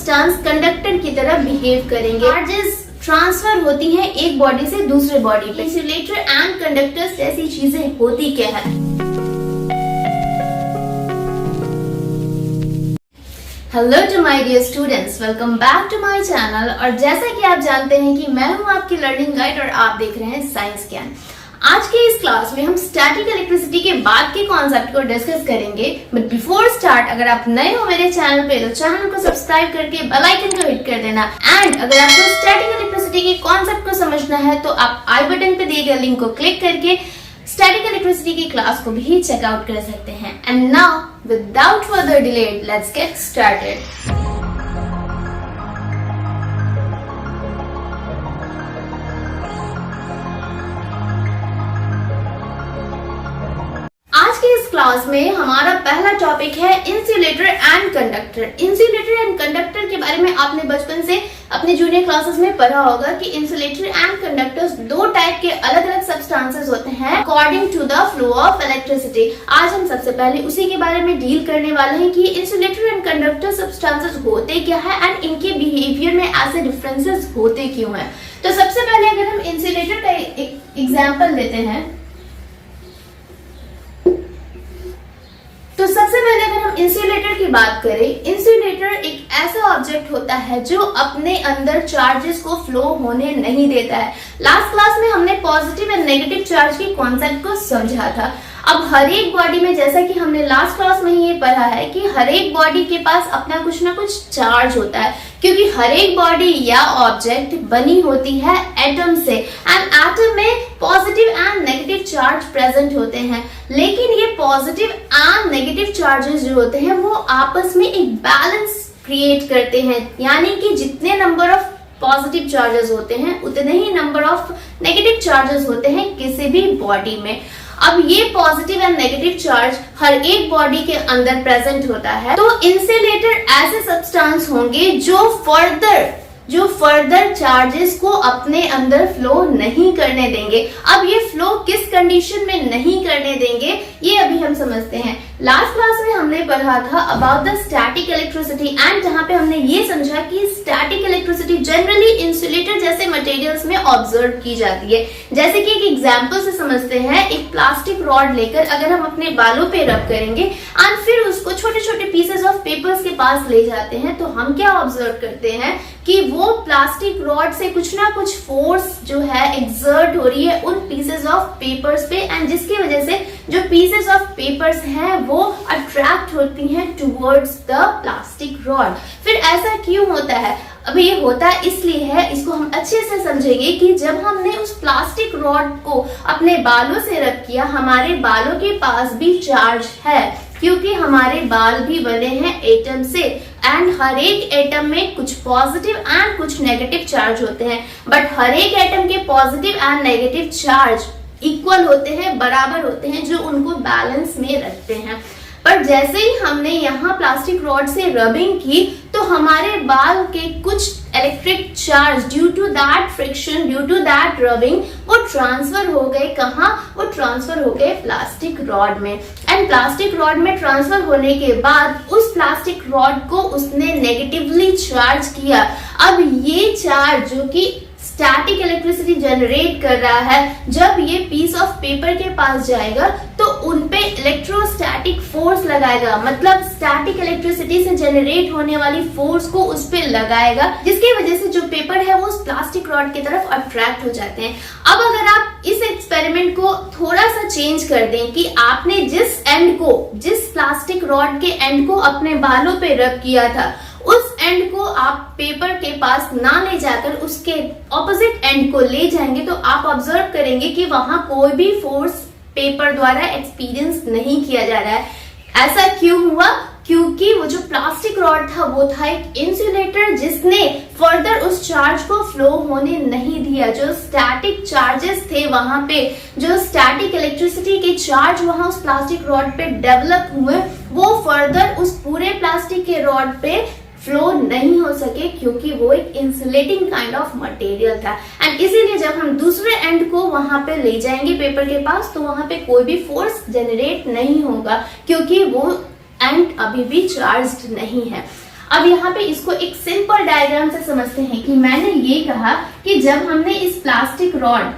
Substance conductor की तरह behave करेंगे। चार्जेस ट्रांसफर होती हैं एक बॉडी से दूसरे बॉडी पे। इंसुलेटर एंड कंडक्टर्स जैसी चीजें होती क्या है? Hello to my dear students, welcome back to my channel. और जैसा कि आप जानते हैं कि मैं हूं आपकी लर्निंग गाइड और आप देख रहे हैं साइंस ज्ञान। आज के इस क्लास में हम स्टैटिक इलेक्ट्रिसिटी के बाद के कॉन्सेप्ट को डिस्कस करेंगे। बट बिफोर स्टार्ट, अगर आप नए हो मेरे चैनल पे तो चैनल को सब्सक्राइब करके बेल आइकन को हिट कर देना। एंड अगर आपको स्टैटिक इलेक्ट्रिसिटी के कॉन्सेप्ट को समझना है तो आप आई बटन पे दिए गए लिंक को क्लिक करके स्टैटिक इलेक्ट्रिसिटी की क्लास को भी चेकआउट कर सकते हैं। And now without further delay let's get started. Class में हमारा पहला टॉपिक है insulator and conductor. Insulator and conductor के बारे में आपने बचपन से अपने जूनियर क्लासेस में पढ़ा होगा कि इंसुलेटर एंड कंडक्टर्स दो टाइप के अलग अलग सब्सटेंसेस होते हैं according to the flow of electricity. आज हम सबसे पहले उसी के बारे में डील करने वाले हैं कि इंसुलेटर एंड कंडक्टर सब्सटेंसेस होते क्या है एंड इनके बिहेवियर में ऐसे डिफरेंसेस होते क्यों है। तो सबसे पहले अगर हम इंसुलेटर का एक एग्जाम्पल लेते हैं तो सबसे पहले अगर हम इंसुलेटर की बात करें, इंसुलेटर एक ऐसा ऑब्जेक्ट होता है जो अपने अंदर चार्जेस को फ्लो होने नहीं देता है। लास्ट क्लास में हमने पॉजिटिव एंड नेगेटिव चार्ज के कॉन्सेप्ट को समझा था। अब हर एक बॉडी में, जैसा कि हमने लास्ट क्लास में ही ये पढ़ा है कि हर एक बॉडी के पास अपना कुछ ना कुछ चार्ज होता है, क्योंकि हर एक बॉडी या ऑब्जेक्ट बनी होती है एटम से एंड एटम में positive and negative charge present होते हैं। लेकिन ये पॉजिटिव एंड नेगेटिव चार्जेस जो होते हैं वो आपस में एक बैलेंस क्रिएट करते हैं, यानी कि जितने नंबर ऑफ पॉजिटिव चार्जेस होते हैं उतने ही नंबर ऑफ नेगेटिव चार्जेस होते हैं किसी भी बॉडी में। अब ये पॉजिटिव एंड नेगेटिव चार्ज हर एक बॉडी के अंदर प्रेजेंट होता है। तो इंसुलेटर ऐसे सब्सटेंस होंगे जो फर्दर चार्जेस को अपने अंदर फ्लो नहीं करने देंगे। अब ये फ्लो किस कंडीशन में नहीं करने देंगे ये अभी हम समझते हैं। लास्ट क्लास में हमने पढ़ा था about the static electricity and जहां पे हमने ये समझा कि स्टैटिक इलेक्ट्रिसिटी जनरली इंसुलेटर जैसे मटेरियल्स में ऑब्जर्व की जाती है। जैसे कि एक एग्जांपल से समझते हैं, एक प्लास्टिक रॉड लेकर अगर हम अपने बालों पे रब करेंगे एंड फिर उसको छोटे छोटे पीसेस ऑफ पेपर्स के पास ले जाते हैं तो हम क्या ऑब्जर्व करते हैं कि वो प्लास्टिक रॉड से कुछ ना कुछ फोर्स जो है एक्सर्ट हो रही है उन पीसेस ऑफ पेपर्स पे एंड जिसकी वजह से जो पीसेस ऑफ पेपर्स हैं वो अट्रैक्ट होती हैं टुवर्ड्स द प्लास्टिक रॉड। फिर ऐसा क्यों होता है? अभी ये होता है इसलिए है, इसको हम अच्छे से समझेंगे कि जब हमने उस प्लास्टिक रॉड को अपने बालों से रब किया, हमारे बालों के पास भी चार्ज है क्योंकि हमारे बाल भी बने हैं एटम से एंड हर एक एटम में कुछ पॉजिटिव एंड कुछ नेगेटिव चार्ज होते हैं। बट हर एक एटम के positive and negative charge equal होते हैं, बराबर होते हैं, जो उनको बैलेंस में रखते हैं। पर जैसे ही हमने यहाँ प्लास्टिक रॉड से रबिंग की तो हमारे बाल के कुछ electric charge due to that friction, due to that rubbing वो ट्रांसफर हो गए कहाँ? वो ट्रांसफर हो गए प्लास्टिक रॉड में। एंड प्लास्टिक रॉड में ट्रांसफर होने के बाद उस प्लास्टिक रॉड को उसने नेगेटिवली चार्ज किया। अब ये चार्ज जो कि स्टैटिक इलेक्ट्रिसिटी जनरेट कर रहा है, जब ये पीस ऑफ पेपर के पास जाएगा तो उनपे इलेक्ट्रोस्टैटिक फोर्स लगाएगा, मतलब स्टैटिक इलेक्ट्रिसिटी से जनरेट होने वाली फोर्स को उस पे लगाएगा, जिसकी वजह से जो पेपर है वो उस प्लास्टिक रॉड की तरफ अट्रैक्ट हो जाते हैं। अब अगर आप इस एक्सपेरिमेंट को थोड़ा सा चेंज कर दें कि आपने जिस प्लास्टिक रॉड के एंड को अपने बालों पे रब किया था उस एंड को आप पेपर के पास ना ले जाकर उसके ऑपोजिट एंड को ले जाएंगे तो आप ऑब्जर्व करेंगे कि वहां कोई भी फोर्स पेपर द्वारा एक्सपीरियंस नहीं किया जा रहा है। ऐसा क्यों हुआ? क्योंकि वो जो प्लास्टिक रॉड था वो था एक इंसुलेटर जिसने फर्दर उस चार्ज को फ्लो होने नहीं दिया। जो स्टैटिक चार्जेस थे वहां पे, जो स्टैटिक इलेक्ट्रिसिटी के चार्ज वहां उस प्लास्टिक रॉड पे डेवलप हुए, वो फर्दर उस पूरे प्लास्टिक के रॉड पे फ्लो नहीं हो सके क्योंकि वो एक इंसुलेटिंग काइंड ऑफ मटेरियल था। एंड इसीलिए जब हम दूसरे एंड को वहां पे ले जाएंगे पेपर के पास तो वहां पे कोई भी फोर्स जनरेट नहीं होगा क्योंकि वो एंड अभी भी चार्ज्ड नहीं है। अब यहाँ पे इसको एक सिंपल डायग्राम से समझते हैं कि मैंने ये कहा कि जब हमने इस प्लास्टिक रॉड,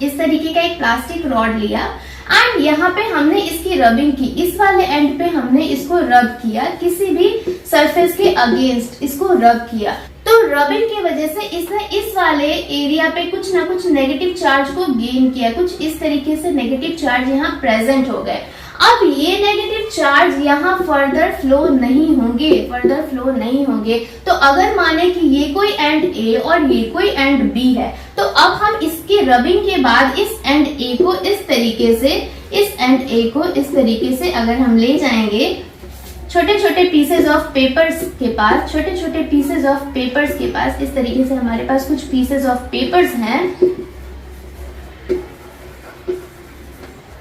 इस तरीके का एक प्लास्टिक रॉड लिया एंड यहाँ पे हमने इसकी रबिंग की, इस वाले एंड पे हमने इसको रब किया, किसी भी सरफेस के अगेंस्ट इसको रब किया, तो रबिंग की वजह से इसने इस वाले एरिया पे कुछ ना कुछ नेगेटिव चार्ज को गेन किया, कुछ इस तरीके से नेगेटिव चार्ज यहाँ प्रेजेंट हो गए। अब ये नेगेटिव चार्ज यहाँ फर्दर फ्लो नहीं होंगे, तो अगर माने कि ये कोई एंड ए और ये कोई एंड बी है, तो अब हम इसकी रबिंग के बाद इस एंड ए को इस तरीके से अगर हम ले जाएंगे छोटे छोटे पीसेज ऑफ पेपर्स के पास, इस तरीके से हमारे पास कुछ पीसेज ऑफ पेपर्स हैं,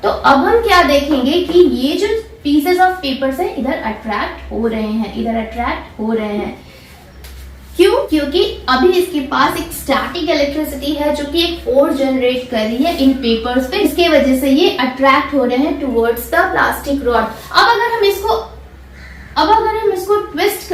तो अब हम क्या देखेंगे कि ये जो पीसेस ऑफ पेपर्स है इधर अट्रैक्ट हो रहे हैं। क्यों? क्योंकि अभी इसके पास एक स्टैटिक इलेक्ट्रिसिटी है जो कि एक फोर्स जनरेट कर रही है इन पेपर्स पे, इसके वजह से ये अट्रैक्ट हो रहे हैं टुवर्ड्स द प्लास्टिक रॉड। अब अगर हम इसको ट्विस्ट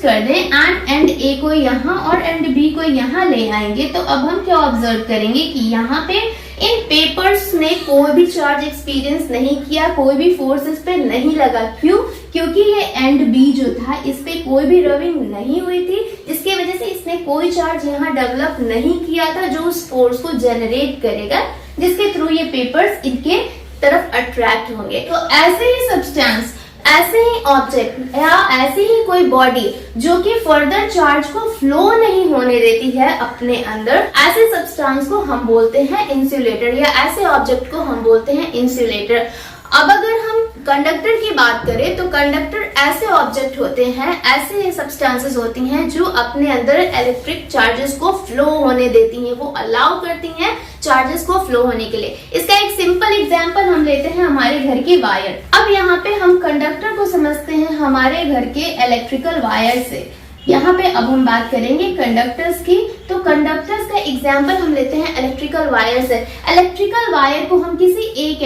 कर दें, एंड ए को यहाँ और एंड बी को यहाँ ले आएंगे, तो अब हम क्या ऑब्जर्व करेंगे कि यहाँ पे इन पेपर्स ने कोई भी चार्ज एक्सपीरियंस नहीं किया, कोई भी फोर्स इस पे नहीं लगा। क्यों? क्योंकि ये एंड बी जो था इस पे कोई भी रबिंग नहीं हुई थी, जिसकी वजह से इसने कोई चार्ज यहाँ डेवलप नहीं किया था जो उस फोर्स को जनरेट करेगा, जिसके थ्रू ये पेपर्स इनके तरफ अट्रैक्ट होंगे। तो ऐसे ही सब्सटेंस, ऐसे ही ऑब्जेक्ट या ऐसी ही कोई बॉडी जो कि फर्दर चार्ज को फ्लो नहीं होने देती है अपने अंदर, ऐसे सब्सटेंस को हम बोलते हैं इंसुलेटर, या ऐसे ऑब्जेक्ट को हम बोलते हैं इंसुलेटर। अब अगर हम कंडक्टर की बात करें तो कंडक्टर ऐसे ऑब्जेक्ट होते हैं, ऐसे सब्सटेंसेस होती हैं जो अपने अंदर इलेक्ट्रिक चार्जेस को फ्लो होने देती हैं, वो अलाउ करती हैं चार्जेस को फ्लो होने के लिए। इसका एक सिंपल एग्जांपल हम लेते हैं हमारे घर के वायर। अब यहाँ पे हम कंडक्टर को समझते हैं हमारे घर के इलेक्ट्रिकल वायर से। यहाँ पे अब हम बात करेंगे कंडक्टर्स की, तो कंडक्टर्स का एग्जांपल हम लेते हैं इलेक्ट्रिकल वायर से। इलेक्ट्रिकल वायर को हम किसी एक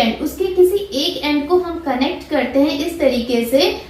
एंड को हम कनेक्ट करते हैं इस तरीके से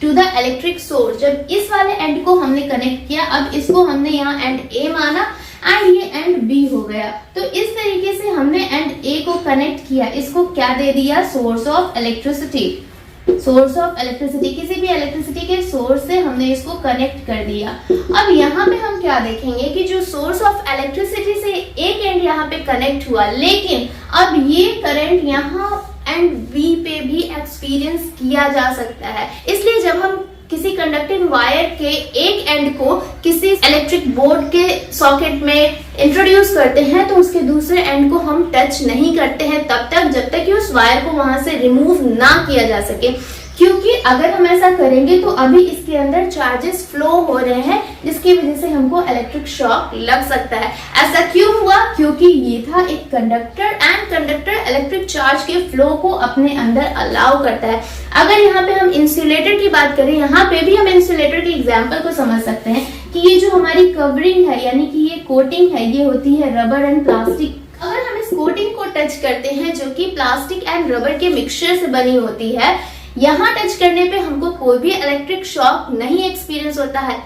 टू द इलेक्ट्रिक सोर्स। जब इस वाले एंड को हमने कनेक्ट किया, अब इसको हमने यहाँ एंड ए माना एंड ये एंड बी हो गया, तो इस तरीके से हमने एंड ए को कनेक्ट किया, इसको क्या दे दिया? Source of electricity. किसी भी इलेक्ट्रिसिटी के सोर्स से हमने इसको कनेक्ट कर दिया। अब यहाँ पे हम क्या देखेंगे कि जो सोर्स ऑफ इलेक्ट्रिसिटी से एक एंड यहाँ पे कनेक्ट हुआ, लेकिन अब ये करंट यहाँ एंड बी पे भी एक्सपीरियंस किया जा सकता है। इसलिए जब हम किसी कंडक्टिंग वायर के एक एंड को किसी इलेक्ट्रिक बोर्ड के सॉकेट में इंट्रोड्यूस करते हैं, तो उसके दूसरे एंड को हम टच नहीं करते हैं तब तक जब तक कि उस वायर को वहां से रिमूव ना किया जा सके, क्योंकि अगर हम ऐसा करेंगे तो अभी इसके अंदर चार्जेस फ्लो हो रहे हैं, जिसकी वजह से हमको इलेक्ट्रिक शॉक लग सकता है। ऐसा क्यों हुआ? क्योंकि ये था एक conductor and conductor electric charge के फ्लो को अपने अंदर अलाउ करता है। अगर यहाँ पे हम इंसुलेटर की बात करें, यहाँ पे भी हम इंसुलेटर के एग्जाम्पल को समझ सकते हैं कि ये जो हमारी कवरिंग है, यानी कि ये कोटिंग है, ये होती है रबर एंड प्लास्टिक। अगर हम इस कोटिंग को टच करते हैं जो कि प्लास्टिक एंड रबर के मिक्सचर से बनी होती है, यहाँ टच करने पे हमको कोई भी इलेक्ट्रिक शॉक नहीं एक्सपीरियंस होता है,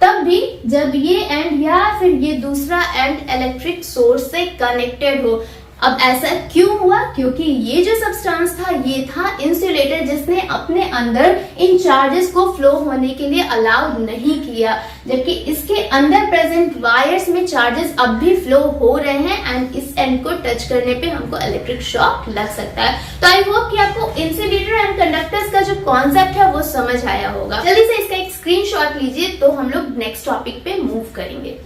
तब भी जब ये एंड या फिर ये दूसरा एंड इलेक्ट्रिक सोर्स से कनेक्टेड हो। अब ऐसा क्यों हुआ? क्योंकि ये जो सब्सटेंस था ये था इंसुलेटर, जिसने अपने अंदर इन चार्जेस को फ्लो होने के लिए अलाउ नहीं किया, जबकि इसके अंदर प्रेजेंट वायर्स में चार्जेस अब भी फ्लो हो रहे हैं एंड इस एंड को टच करने पे हमको इलेक्ट्रिक शॉक लग सकता है। तो आई होप कि आपको इंसुलेटर एंड कंडक्टर्स का जो कॉन्सेप्ट है वो समझ आया होगा। जल्दी से इसका एक स्क्रीनशॉट लीजिए, तो हम लोग नेक्स्ट टॉपिक पे मूव करेंगे।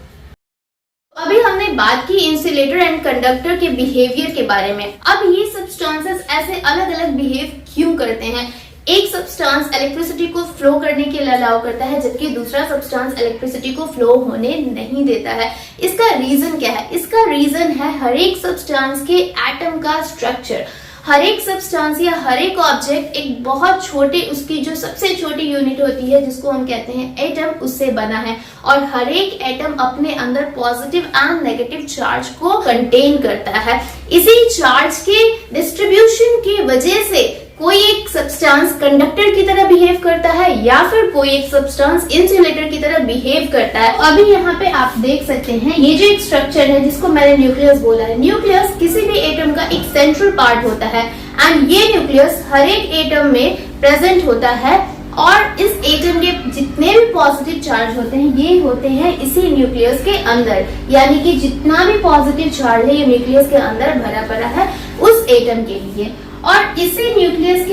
अभी हमने बात की इंसुलेटर एंड कंडक्टर के बिहेवियर के बारे में। अब ये सब्सटेंसेस ऐसे अलग अलग बिहेव क्यों करते हैं? एक सब्सटेंस इलेक्ट्रिसिटी को फ्लो करने के लिए अलाउ करता है, जबकि दूसरा सब्सटेंस इलेक्ट्रिसिटी को फ्लो होने नहीं देता है। इसका रीजन क्या है? इसका रीजन है हर एक सब्सटेंस के एटम का स्ट्रक्चर। हर एक सब्सटेंस या हर एक ऑब्जेक्ट एक बहुत छोटे, उसकी जो सबसे छोटी यूनिट होती है जिसको हम कहते हैं एटम, उससे बना है, और हर एक एटम अपने अंदर पॉजिटिव एंड नेगेटिव चार्ज को कंटेन करता है। इसी चार्ज के डिस्ट्रीब्यूशन की वजह से कोई एक सब्सटेंस कंडक्टर की तरह बिहेव करता है या फिर कोई एक सब्सटेंस इंसुलेटर की तरह बिहेव करता है। अभी यहाँ पे आप देख सकते हैं ये जो एक स्ट्रक्चर है जिसको मैंने न्यूक्लियस बोला है। न्यूक्लियस किसी भी एटम का एक सेंट्रल पार्ट होता है एंड ये न्यूक्लियस हर एक एटम में प्रेजेंट होता है और इस एटम के जितने भी पॉजिटिव चार्ज होते हैं ये होते हैं इसी न्यूक्लियस के अंदर, यानी कि जितना भी पॉजिटिव चार्ज है ये न्यूक्लियस के अंदर भरा पड़ा है उस एटम के लिए। और इसी न्यूक्लियस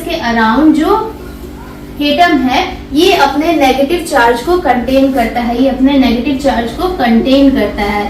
के अराउंड जो एटम है ये अपने नेगेटिव चार्ज को कंटेन करता है,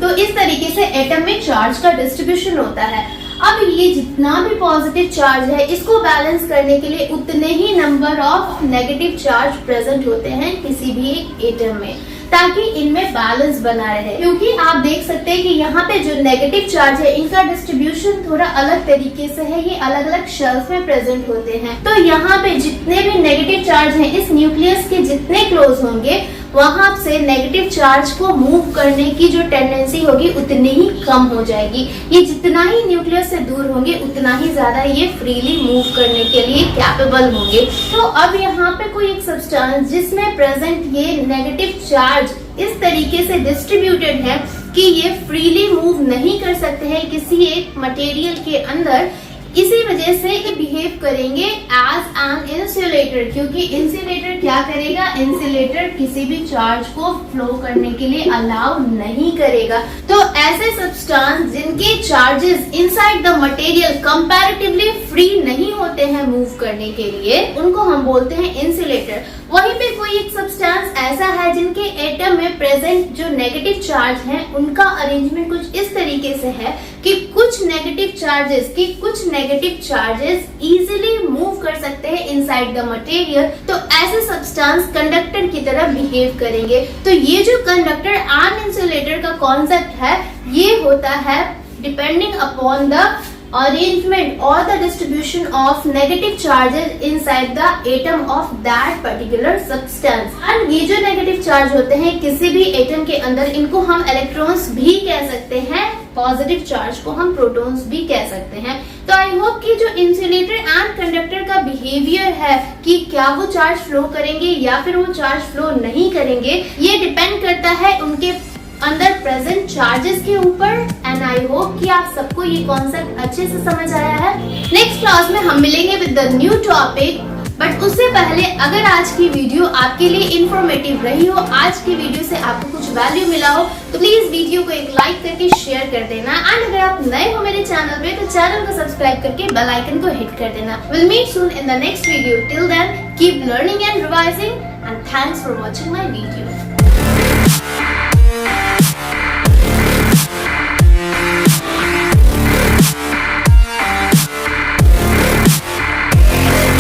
तो इस तरीके से एटम में चार्ज का डिस्ट्रीब्यूशन होता है। अब ये जितना भी पॉजिटिव चार्ज है इसको बैलेंस करने के लिए उतने ही number of negative charge present होते हैं किसी भी एक एटम में, ताकि इनमें बैलेंस बना रहे। क्योंकि आप देख सकते हैं कि यहाँ पे जो नेगेटिव चार्ज है इनका डिस्ट्रीब्यूशन थोड़ा अलग तरीके से है, ये अलग अलग शेल्फ में प्रेजेंट होते हैं। तो यहाँ पे जितने भी नेगेटिव चार्ज हैं इस न्यूक्लियस के जितने क्लोज होंगे वहां से नेगेटिव चार्ज को मूव करने की जो टेंडेंसी होगी उतनी ही कम हो जाएगी। ये जितना ही न्यूक्लियस से दूर होंगे उतना ही ज्यादा ये फ्रीली मूव करने के लिए कैपेबल होंगे। तो अब यहाँ पे कोई एक सब्सटेंस जिसमें प्रेजेंट ये नेगेटिव चार्ज इस तरीके से डिस्ट्रीब्यूटेड है कि ये फ्रीली मूव नहीं कर सकते हैं किसी एक मटेरियल के अंदर, इसी वजह से ये बिहेव करेंगे एज एन इंसुलेटर। क्योंकि इंसुलेटर क्या करेगा, इंसुलेटर किसी भी चार्ज को फ्लो करने के लिए अलाउ नहीं करेगा। तो ऐसे सब्सटेंस जिनके charges inside the material comparatively free नहीं होते हैं मूव करने के लिए, उनको हम बोलते हैं इंसुलेटर। वहीं पे कोई एक सब्सटेंस ऐसा है जिनके एटम में प्रेजेंट जो नेगेटिव चार्ज है उनका अरेंजमेंट कुछ इस तरीके से है कि कुछ नेगेटिव चार्जेस इजीली मूव कर सकते हैं इनसाइड द मटेरियल, तो ऐसे सब्सटेंस कंडक्टर की तरह बिहेव करेंगे। तो ये जो कंडक्टर एंड इंसुलेटर का कॉन्सेप्ट है ये होता है depending upon the arrangement or the distribution of negative charges inside the atom of that particular substance। और ये जो नेगेटिव चार्ज होते हैं किसी भी एटम के अंदर इनको हम इलेक्ट्रॉन्स भी कह सकते हैं, पॉजिटिव चार्ज को हम प्रोटॉन्स भी कह सकते हैं। तो आई होप कि जो इंसुलेटर एंड कंडक्टर का बिहेवियर है कि क्या वो चार्ज फ्लो करेंगे या फिर वो चार्ज फ्लो नहीं करेंगे, ये डिपेंड करता है उनके अंदर प्रेजेंट चार्जेस के ऊपर। एंड आई होप कि आप सबको ये कॉन्सेप्ट अच्छे से समझ आया है। नेक्स्ट क्लास में हम मिलेंगे with the new topic, but उससे पहले अगर आज की वीडियो आपके लिए इंफॉर्मेटिव रही हो, आज की वीडियो से आपको कुछ वैल्यू मिला हो, तो प्लीज वीडियो को एक लाइक करके शेयर कर देना। एंड अगर आप नए हो मेरे चैनल पे तो चैनल को सब्सक्राइब करके बेल आइकन को हिट कर देना। Will meet soon in the next video. Till then keep learning and revising and thanks for watching my video.